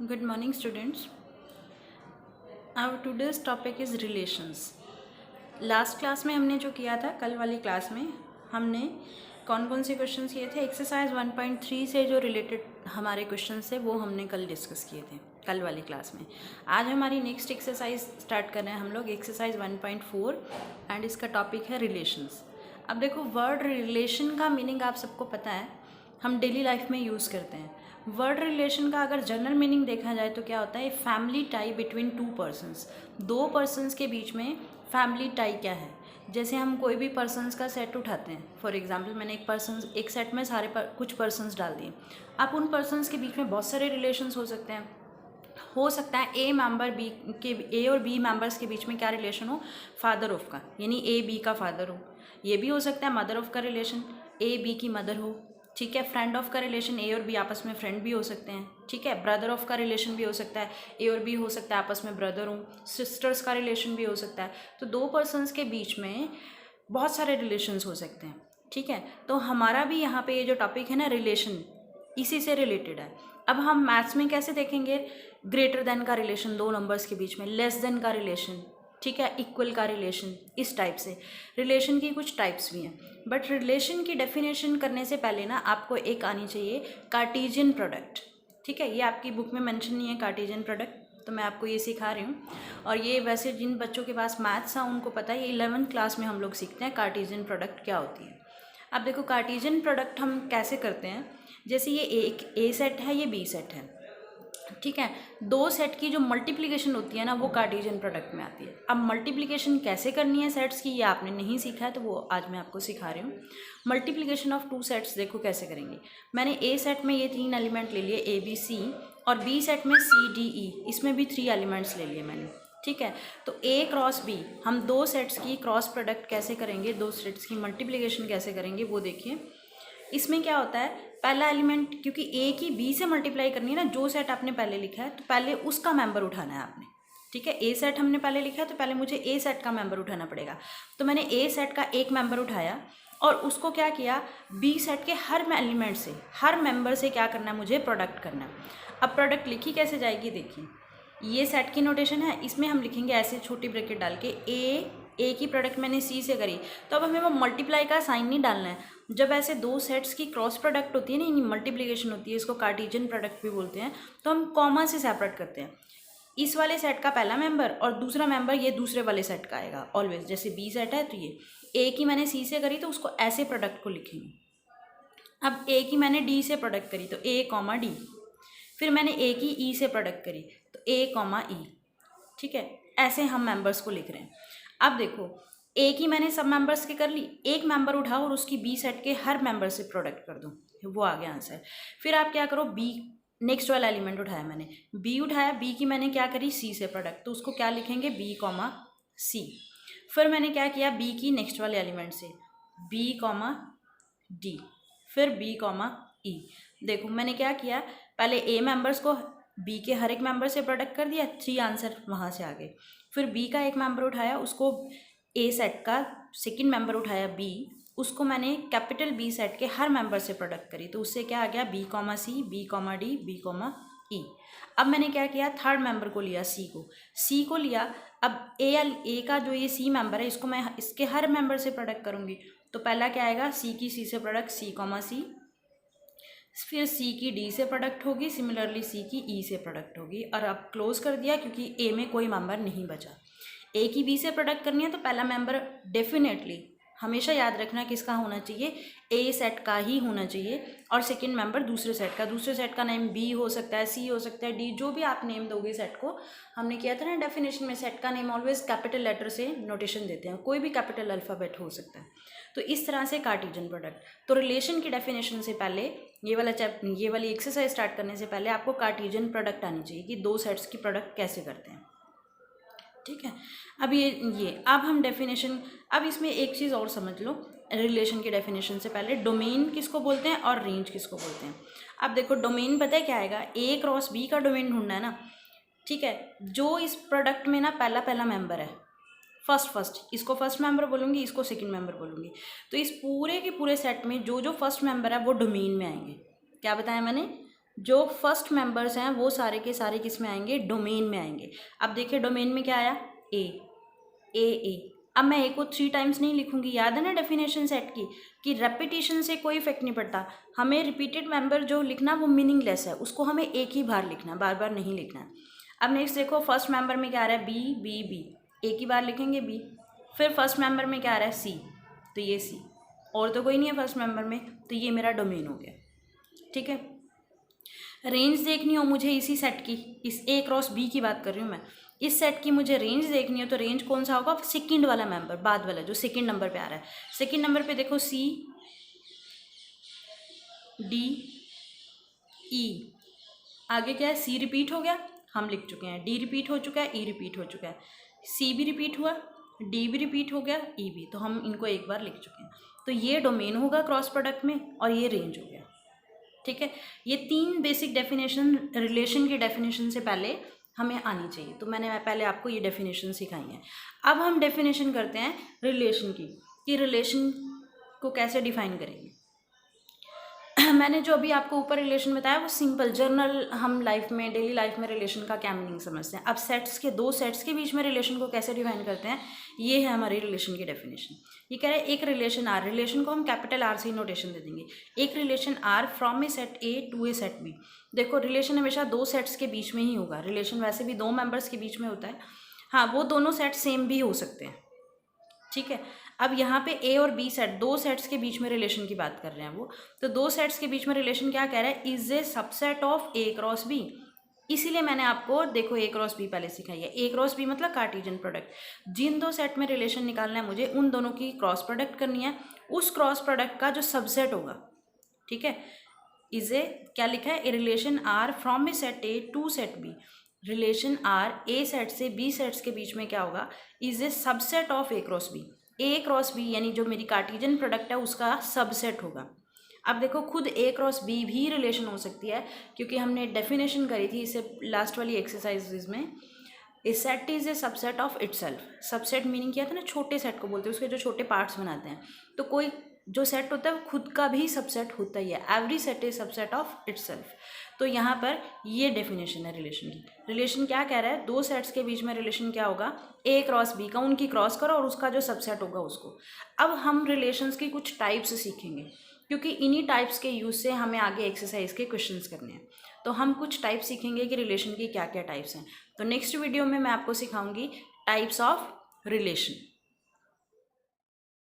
Good morning, students. Our today's topic is relations. Last class में हमने जो किया था, कल वाली क्लास में हमने कौन कौन से क्वेश्चन किए थे, एक्सरसाइज 1.3 से जो रिलेटेड हमारे क्वेश्चन थे वो हमने कल डिस्कस किए थे कल वाली क्लास में। आज हमारी नेक्स्ट एक्सरसाइज स्टार्ट कर रहे हैं हम लोग, एक्सरसाइज 1.4 एंड इसका टॉपिक है रिलेशंस। अब देखो, वर्ड रिलेशन का मीनिंग आप सबको पता है, हम डेली लाइफ में यूज़ करते हैं। वर्ड रिलेशन का अगर जनरल मीनिंग देखा जाए तो क्या होता है, family tie between two persons, दो पर्सन्स के बीच में फैमिली टाई क्या है। जैसे हम कोई भी पर्सन्स का सेट उठाते हैं, फॉर एग्जांपल मैंने एक सेट में कुछ पर्सन्स डाल दिए। अब उन पर्सन्स के बीच में बहुत सारे रिलेशंस हो सकता है ए और बी मेंबर्स के बीच में क्या रिलेशन हो, फादर ऑफ का, यानी ए बी का फादर हो। ये भी हो सकता है मदर ऑफ का रिलेशन, ए बी की मदर हो। ठीक है, फ्रेंड ऑफ का रिलेशन, ए और बी आपस में फ्रेंड भी हो सकते हैं। ठीक है, ब्रदर ऑफ का रिलेशन भी हो सकता है, ए और बी हो सकता है आपस में ब्रदर हो। सिस्टर्स का रिलेशन भी हो सकता है। तो दो पर्सन्स के बीच में बहुत सारे रिलेशंस हो सकते हैं। ठीक है, तो हमारा भी यहाँ पे ये जो टॉपिक है ना, रिलेशन, इसी से रिलेटेड है। अब हम मैथ्स में कैसे देखेंगे, ग्रेटर देन का रिलेशन दो नंबर्स के बीच में, लेस देन का रिलेशन, ठीक है, इक्वल का रिलेशन, इस टाइप से रिलेशन की कुछ टाइप्स भी हैं। बट रिलेशन की डेफिनेशन करने से पहले ना आपको एक आनी चाहिए, कार्टेशियन प्रोडक्ट। ठीक है, ये आपकी बुक में मेंशन नहीं है कार्टेशियन प्रोडक्ट, तो मैं आपको ये सिखा रही हूँ। और ये वैसे जिन बच्चों के पास मैथ्स है उनको पता है, ये 11वीं क्लास में हम लोग सीखते हैं कार्टेशियन प्रोडक्ट क्या होती है। अब देखो, कार्टेशियन प्रोडक्ट हम कैसे करते हैं, जैसे ये एक ए सेट है, ये बी सेट है। ठीक है, दो सेट की जो मल्टीप्लिकेशन होती है ना, वो कार्टेशियन प्रोडक्ट में आती है। अब मल्टीप्लिकेशन कैसे करनी है सेट्स की, ये आपने नहीं सीखा है, तो वो आज मैं आपको सिखा रही हूँ। मल्टीप्लिकेशन ऑफ टू सेट्स देखो कैसे करेंगे। मैंने ए सेट में ये 3 एलिमेंट ले लिए, ए बी सी, और बी सेट में सी डी ई, इसमें भी 3 एलिमेंट्स ले लिए मैंने। ठीक है, तो ए क्रॉस बी, हम दो सेट्स की क्रॉस प्रोडक्ट कैसे करेंगे, दो सेट्स की मल्टीप्लिकेशन कैसे करेंगे वो देखिए। इसमें क्या होता है, पहला एलिमेंट, क्योंकि ए की बी से मल्टीप्लाई करनी है ना, जो सेट आपने पहले लिखा है तो पहले उसका मेंबर उठाना है आपने। ठीक है, ए सेट हमने पहले लिखा है तो पहले मुझे ए सेट का मेंबर उठाना पड़ेगा। तो मैंने ए सेट का एक मेंबर उठाया और उसको क्या किया, बी सेट के हर एलिमेंट से, हर मेंबर से क्या करना है, मुझे प्रोडक्ट करना है। अब प्रोडक्ट लिखी कैसे जाएगी, देखिए ये सेट की नोटेशन है, इसमें हम लिखेंगे ऐसे छोटी ब्रैकेट डाल के, ए की प्रोडक्ट मैंने सी से करी, तो अब हमें वो मल्टीप्लाई का साइन नहीं डालना है। जब ऐसे दो सेट्स की क्रॉस प्रोडक्ट होती है ना, यानी मल्टीप्लिकेशन होती है, इसको कार्टेशियन प्रोडक्ट भी बोलते हैं, तो हम कॉमा से सेपरेट करते हैं। इस वाले सेट का पहला मेंबर और दूसरा मेंबर ये दूसरे वाले सेट का आएगा ऑलवेज। जैसे बी सेट है तो ये ए की मैंने सी से करी तो उसको ऐसे प्रोडक्ट को लिखेंगे। अब ए की मैंने डी से प्रोडक्ट करी तो ए कॉमा डी, फिर मैंने ए की ई से प्रोडक्ट करी तो ए कॉमा ई। ठीक है, ऐसे हम मेंबर्स को लिख रहे हैं। अब देखो, ए की मैंने सब मेंबर्स के कर ली, एक मेंबर उठाओ और उसकी बी सेट के हर मेंबर से प्रोडक्ट कर दो, वो आ गया आंसर। फिर आप क्या करो, बी नेक्स्ट वाला एलिमेंट उठाया मैंने, बी उठाया, बी की मैंने क्या करी, सी से प्रोडक्ट, तो उसको क्या लिखेंगे, बी कॉमा सी। फिर मैंने क्या किया, बी की नेक्स्ट वाले एलिमेंट से बी कॉमा डी, फिर बी कॉमा ई। देखो मैंने क्या किया, पहले ए मेंबर्स को बी के हर एक मेंबर से प्रोडक्ट कर दिया, 3 आंसर वहाँ से आ गए। फिर बी का एक मेंबर उठाया, उसको ए सेट का सेकंड मेंबर उठाया बी, उसको मैंने कैपिटल बी सेट के हर मेंबर से प्रोडक्ट करी, तो उससे क्या आ गया, B comma C, B comma D, B comma E. अब मैंने क्या किया, थर्ड मेंबर को लिया, सी को लिया। अब ए का जो ये सी मेंबर है, इसको मैं इसके हर मेंबर से प्रोडक्ट करूँगी, तो पहला क्या आएगा, सी की सी से प्रोडक्ट, सी कॉमा सी, फिर सी की डी से प्रोडक्ट होगी, सिमिलरली सी की ई से प्रोडक्ट होगी, और अब क्लोज कर दिया क्योंकि ए में कोई मेंबर नहीं बचा। ए की बी से प्रोडक्ट करनी है तो पहला मेंबर डेफिनेटली हमेशा याद रखना किसका होना चाहिए, ए सेट का ही होना चाहिए, और सेकंड मेंबर दूसरे सेट का नेम बी हो सकता है, सी हो सकता है, डी, जो भी आप नेम दोगे सेट को। हमने किया था ना डेफिनेशन में, सेट का नेम ऑलवेज कैपिटल लेटर से नोटेशन देते हैं, कोई भी कैपिटल अल्फ़ाबेट हो सकता है। तो इस तरह से कार्टेशियन प्रोडक्ट। तो रिलेशन की डेफिनेशन से पहले ये वाली एक्सरसाइज स्टार्ट करने से पहले आपको कार्टेशियन प्रोडक्ट आनी चाहिए कि दो सेट्स की प्रोडक्ट कैसे करते हैं। ठीक है, अब अब हम डेफिनेशन, अब इसमें एक चीज़ और समझ लो, रिलेशन की डेफिनेशन से पहले डोमेन किसको बोलते हैं और रेंज किसको बोलते हैं। अब देखो, डोमेन पता है क्या आएगा, ए क्रॉस बी का डोमेन ढूंढना है ना। ठीक है, जो इस प्रोडक्ट में ना पहला मेंबर है, फर्स्ट, इसको फर्स्ट मेंबर बोलूँगी, इसको सेकंड मेंबर बोलूँगी, तो इस पूरे के पूरे सेट में जो फर्स्ट मेंबर है वो डोमेन में आएंगे। क्या बताया मैंने, जो फर्स्ट मेंबर्स हैं वो सारे के सारे किस में आएंगे, डोमेन में आएंगे। अब देखिए डोमेन में क्या आया, ए। अब मैं ए को 3 टाइम्स नहीं लिखूंगी, याद है ना डेफिनेशन सेट की कि रेपिटेशन से कोई इफेक्ट नहीं पड़ता। हमें रिपीटेड मेंबर जो लिखना वो मीनिंगलेस है, उसको हमें एक ही बार लिखना, बार बार नहीं लिखना। अब नेक्स्ट देखो फर्स्ट मेंबर में क्या आ रहा है, बी, एक ही बार लिखेंगे बी। फिर फर्स्ट मेंबर में क्या आ रहा है, सी, तो ये सी, और तो कोई नहीं है फर्स्ट मेंबर में, तो ये मेरा डोमेन हो गया। ठीक है, रेंज देखनी हो मुझे इसी सेट की, इस ए क्रॉस बी की बात कर रही हूँ मैं, इस सेट की मुझे रेंज देखनी हो तो रेंज कौन सा होगा, सेकंड वाला मेंबर, बाद वाला जो सेकंड नंबर पे आ रहा है। सेकंड नंबर पे देखो सी, डी, ई, आगे क्या है, सी रिपीट हो गया, हम लिख चुके हैं, डी रिपीट हो चुका है, ई रिपीट हो चुका है, सी भी रिपीट हुआ, डी भी रिपीट हो गया, ई भी, तो हम इनको एक बार लिख चुके हैं। तो ये डोमेन होगा क्रॉस प्रोडक्ट में और ये रेंज हो गया। ठीक है, ये 3 बेसिक डेफिनेशन रिलेशन की डेफिनेशन से पहले हमें आनी चाहिए, तो मैंने पहले आपको ये डेफिनेशन सिखाई है। अब हम डेफिनेशन करते हैं रिलेशन की, कि रिलेशन को कैसे डिफाइन करेंगे। मैंने जो अभी आपको ऊपर रिलेशन बताया वो सिंपल जर्नल, हम लाइफ में, डेली लाइफ में रिलेशन का क्या मीनिंग समझते हैं। अब सेट्स के, 2 सेट्स के बीच में रिलेशन को कैसे डिफाइन करते हैं, ये है हमारी रिलेशन की डेफिनेशन। ये कह रहे हैं एक रिलेशन आर, रिलेशन को हम कैपिटल आर से ही नोटेशन दे देंगे, एक relation R from a set A to a set B. देखो रिलेशन हमेशा 2 सेट्स के बीच में ही होगा, रिलेशन वैसे भी 2 मेंबर्स के बीच में होता है, हाँ वो दोनों सेट सेम भी हो सकते हैं। ठीक है, अब यहाँ पे ए और बी सेट, 2 सेट्स के बीच में रिलेशन की बात कर रहे हैं वो, तो 2 सेट्स के बीच में रिलेशन क्या कह रहा है, is a subset of A cross B. इसीलिए मैंने आपको देखो ए क्रॉस बी पहले सिखाई है, ए क्रॉस बी मतलब कार्टेशियन प्रोडक्ट। जिन 2 सेट में रिलेशन निकालना है मुझे, उन दोनों की क्रॉस प्रोडक्ट करनी है, उस क्रॉस प्रोडक्ट का जो सबसेट होगा। ठीक है, इज ए, क्या लिखा है, a relation R from a set A to set B. Relation R A set से बी सेट्स के बीच में क्या होगा, is a subset of A cross B. A cross B यानी जो मेरी कार्टेशियन प्रोडक्ट है उसका सबसेट होगा। अब देखो खुद ए क्रॉस बी भी रिलेशन हो सकती है, क्योंकि हमने डेफिनेशन करी थी इसे लास्ट वाली एक्सरसाइज में, a set is a subset of itself. Subset meaning किया था ना, छोटे सेट को बोलते हैं, उसके जो छोटे पार्ट्स बनाते हैं। तो कोई जो सेट होता है वो खुद का भी सबसेट होता ही है, every set is subset of itself. तो यहाँ पर ये डेफिनेशन है रिलेशन की। रिलेशन क्या कह रहा है, 2 सेट्स के बीच में रिलेशन क्या होगा, ए क्रॉस बी का, उनकी क्रॉस करो और उसका जो सबसेट होगा उसको। अब हम रिलेशंस की कुछ टाइप्स सीखेंगे, क्योंकि इन्हीं टाइप्स के यूज़ से हमें आगे एक्सरसाइज के क्वेश्चंस करने हैं। तो हम कुछ टाइप्स सीखेंगे कि रिलेशन की क्या क्या टाइप्स हैं। तो नेक्स्ट वीडियो में मैं आपको सिखाऊंगी टाइप्स ऑफ रिलेशन।